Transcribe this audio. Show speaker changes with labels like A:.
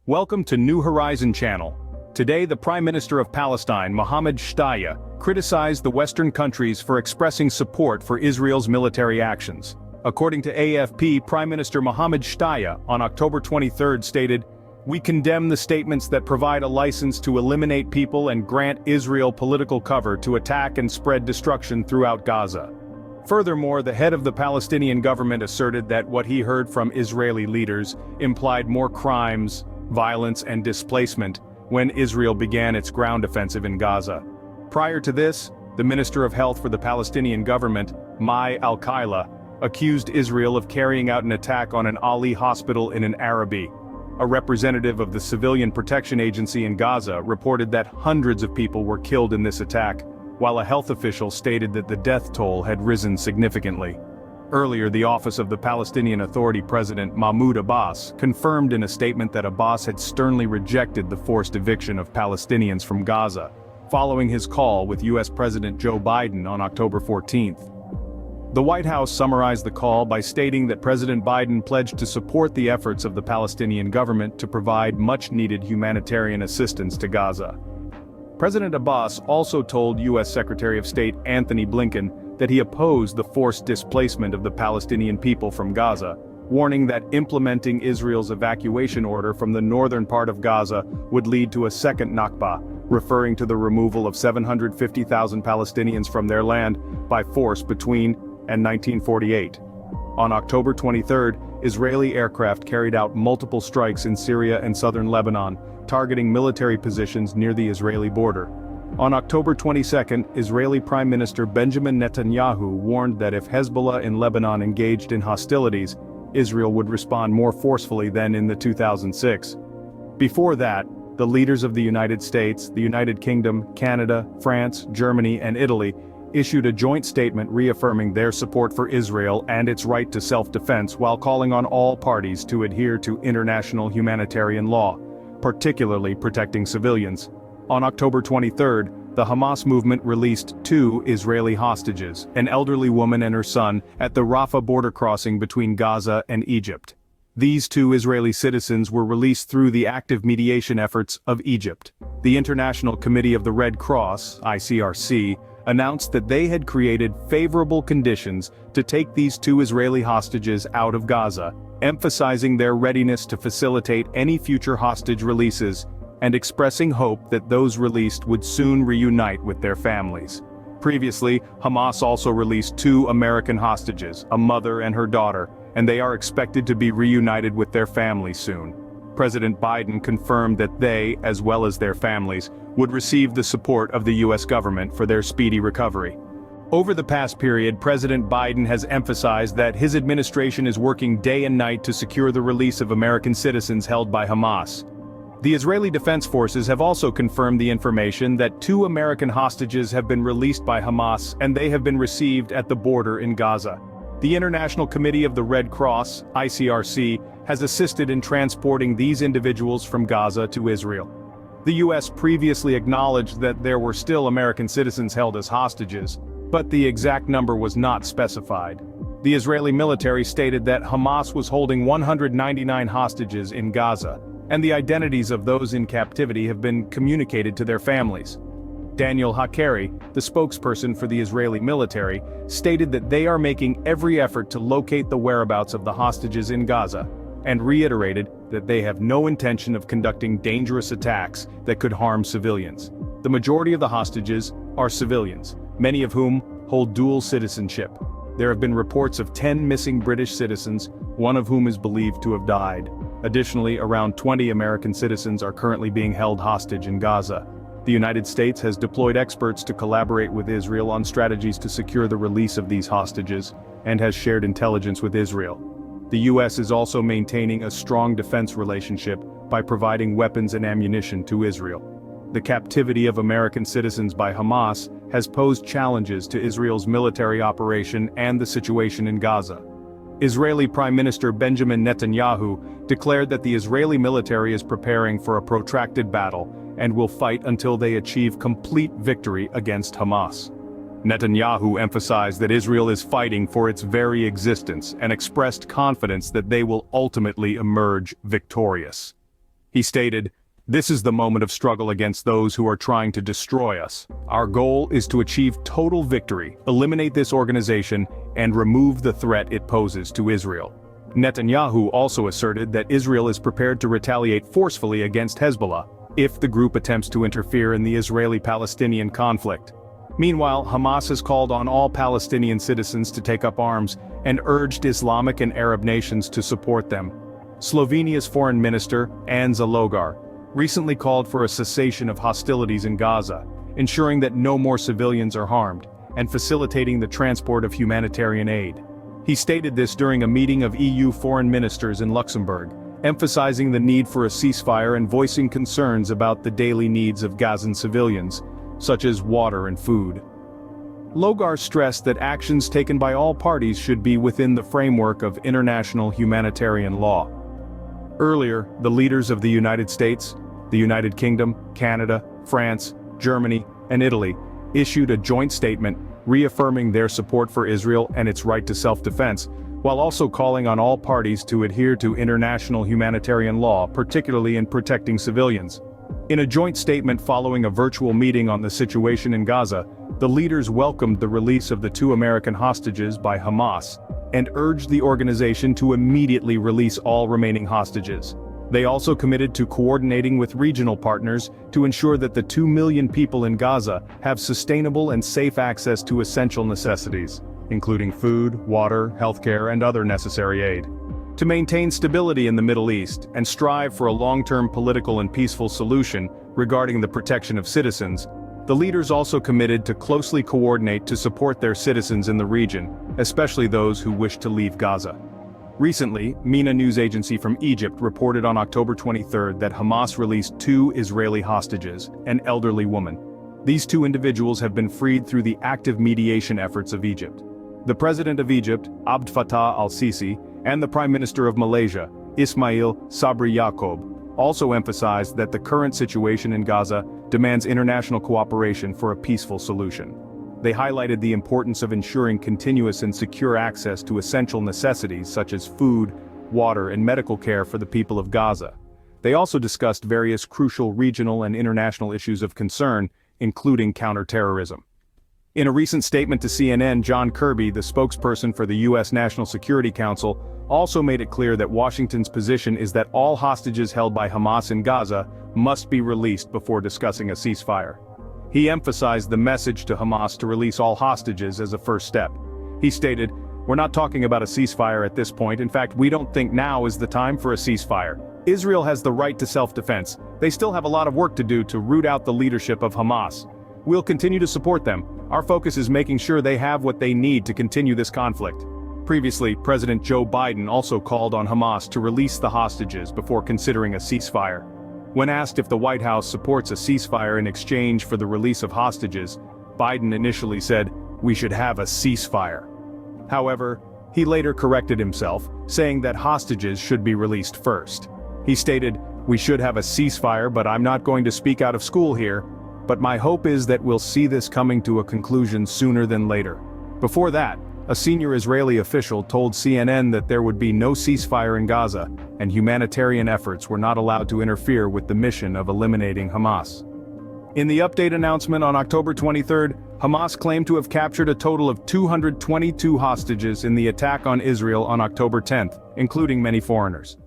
A: Welcome to New Horizon Channel. Today the Prime Minister of Palestine, Mohammed Shtayyeh, criticized the Western countries for expressing support for Israel's military actions. According to AFP, Prime Minister Mohammed Shtayyeh on October 23 stated, "We condemn the statements that provide a license to eliminate people and grant Israel political cover to attack and spread destruction throughout Gaza." Furthermore, the head of the Palestinian government asserted that what he heard from Israeli leaders implied more crimes, violence and displacement when Israel began its ground offensive in Gaza. Prior to this, the Minister of Health for the Palestinian government, Mai Al-Kaila, accused Israel of carrying out an attack on an Ali hospital in an Arabi. A representative of the Civilian Protection Agency in Gaza reported that hundreds of people were killed in this attack, while a health official stated that the death toll had risen significantly. Earlier, the office of the Palestinian Authority President Mahmoud Abbas confirmed in a statement that Abbas had sternly rejected the forced eviction of Palestinians from Gaza, following his call with U.S. President Joe Biden on October 14. The White House summarized the call by stating that President Biden pledged to support the efforts of the Palestinian government to provide much-needed humanitarian assistance to Gaza. President Abbas also told U.S. Secretary of State Anthony Blinken that he opposed the forced displacement of the Palestinian people from Gaza, warning that implementing Israel's evacuation order from the northern part of Gaza would lead to a second Nakba, referring to the removal of 750,000 Palestinians from their land by force between and 1948. On October 23, Israeli aircraft carried out multiple strikes in Syria and southern Lebanon, targeting military positions near the Israeli border. On October 22, Israeli Prime Minister Benjamin Netanyahu warned that if Hezbollah in Lebanon engaged in hostilities, Israel would respond more forcefully than in the 2006. Before that, the leaders of the United States, the United Kingdom, Canada, France, Germany, and Italy issued a joint statement reaffirming their support for Israel and its right to self-defense while calling on all parties to adhere to international humanitarian law, particularly protecting civilians. On October 23, the Hamas movement released 2 Israeli hostages, an elderly woman and her son, at the Rafah border crossing between Gaza and Egypt. These 2 Israeli citizens were released through the active mediation efforts of Egypt. The International Committee of the Red Cross, ICRC, announced that they had created favorable conditions to take these 2 Israeli hostages out of Gaza, emphasizing their readiness to facilitate any future hostage releases, and expressing hope that those released would soon reunite with their families. Previously, Hamas also released 2 American hostages, a mother and her daughter, and they are expected to be reunited with their families soon. President Biden confirmed that they, as well as their families, would receive the support of the U.S. government for their speedy recovery. Over the past period, President Biden has emphasized that his administration is working day and night to secure the release of American citizens held by Hamas. The Israeli Defense Forces have also confirmed the information that 2 American hostages have been released by Hamas and they have been received at the border in Gaza. The International Committee of the Red Cross, ICRC, has assisted in transporting these individuals from Gaza to Israel. The U.S. previously acknowledged that there were still American citizens held as hostages, but the exact number was not specified. The Israeli military stated that Hamas was holding 199 hostages in Gaza, and the identities of those in captivity have been communicated to their families. Daniel Hakari, the spokesperson for the Israeli military, stated that they are making every effort to locate the whereabouts of the hostages in Gaza, and reiterated that they have no intention of conducting dangerous attacks that could harm civilians. The majority of the hostages are civilians, many of whom hold dual citizenship. There have been reports of 10 missing British citizens, one of whom is believed to have died. Additionally, around 20 American citizens are currently being held hostage in Gaza. The United States has deployed experts to collaborate with Israel on strategies to secure the release of these hostages, and has shared intelligence with Israel. The U.S. is also maintaining a strong defense relationship by providing weapons and ammunition to Israel. The captivity of American citizens by Hamas has posed challenges to Israel's military operation and the situation in Gaza. Israeli Prime Minister Benjamin Netanyahu declared that the Israeli military is preparing for a protracted battle and will fight until they achieve complete victory against Hamas. Netanyahu emphasized that Israel is fighting for its very existence and expressed confidence that they will ultimately emerge victorious. He stated, "This is the moment of struggle against those who are trying to destroy us. Our goal is to achieve total victory, eliminate this organization, and remove the threat it poses to Israel." Netanyahu also asserted that Israel is prepared to retaliate forcefully against Hezbollah if the group attempts to interfere in the Israeli-Palestinian conflict. Meanwhile, Hamas has called on all Palestinian citizens to take up arms and urged Islamic and Arab nations to support them. Slovenia's foreign minister, Anza Logar, recently called for a cessation of hostilities in Gaza, ensuring that no more civilians are harmed, and facilitating the transport of humanitarian aid. He stated this during a meeting of EU foreign ministers in Luxembourg, emphasizing the need for a ceasefire and voicing concerns about the daily needs of Gazan civilians, such as water and food. Logar stressed that actions taken by all parties should be within the framework of international humanitarian law. Earlier, the leaders of the United States, the United Kingdom, Canada, France, Germany, and Italy issued a joint statement reaffirming their support for Israel and its right to self-defense, while also calling on all parties to adhere to international humanitarian law, particularly in protecting civilians. In a joint statement following a virtual meeting on the situation in Gaza, the leaders welcomed the release of the 2 American hostages by Hamas, and urged the organization to immediately release all remaining hostages. They also committed to coordinating with regional partners to ensure that the 2 million people in Gaza have sustainable and safe access to essential necessities, including food, water, healthcare, and other necessary aid. To maintain stability in the Middle East and strive for a long-term political and peaceful solution regarding the protection of citizens, the leaders also committed to closely coordinate to support their citizens in the region, especially those who wish to leave Gaza. Recently, MENA news agency from Egypt reported on October 23 that Hamas released 2 Israeli hostages, an elderly woman. These 2 individuals have been freed through the active mediation efforts of Egypt. The President of Egypt, Abd Fattah al-Sisi, and the Prime Minister of Malaysia, Ismail Sabri Yaakob, also emphasized that the current situation in Gaza demands international cooperation for a peaceful solution. They highlighted the importance of ensuring continuous and secure access to essential necessities such as food, water, and medical care for the people of Gaza. They also discussed various crucial regional and international issues of concern, including counterterrorism. In a recent statement to CNN, John Kirby, the spokesperson for the U.S. National Security Council, also made it clear that Washington's position is that all hostages held by Hamas in Gaza must be released before discussing a ceasefire. He emphasized the message to Hamas to release all hostages as a first step. He stated, "We're not talking about a ceasefire at this point. In fact, we don't think now is the time for a ceasefire. Israel has the right to self-defense. They still have a lot of work to do to root out the leadership of Hamas. We'll continue to support them. Our focus is making sure they have what they need to continue this conflict." Previously, President Joe Biden also called on Hamas to release the hostages before considering a ceasefire. When asked if the White House supports a ceasefire in exchange for the release of hostages, Biden initially said, "We should have a ceasefire." However, he later corrected himself, saying that hostages should be released first. He stated, "We should have a ceasefire, but I'm not going to speak out of school here, but my hope is that we'll see this coming to a conclusion sooner than later." Before that, a senior Israeli official told CNN that there would be no ceasefire in Gaza, and humanitarian efforts were not allowed to interfere with the mission of eliminating Hamas. In the update announcement on October 23, Hamas claimed to have captured a total of 222 hostages in the attack on Israel on October 10, including many foreigners.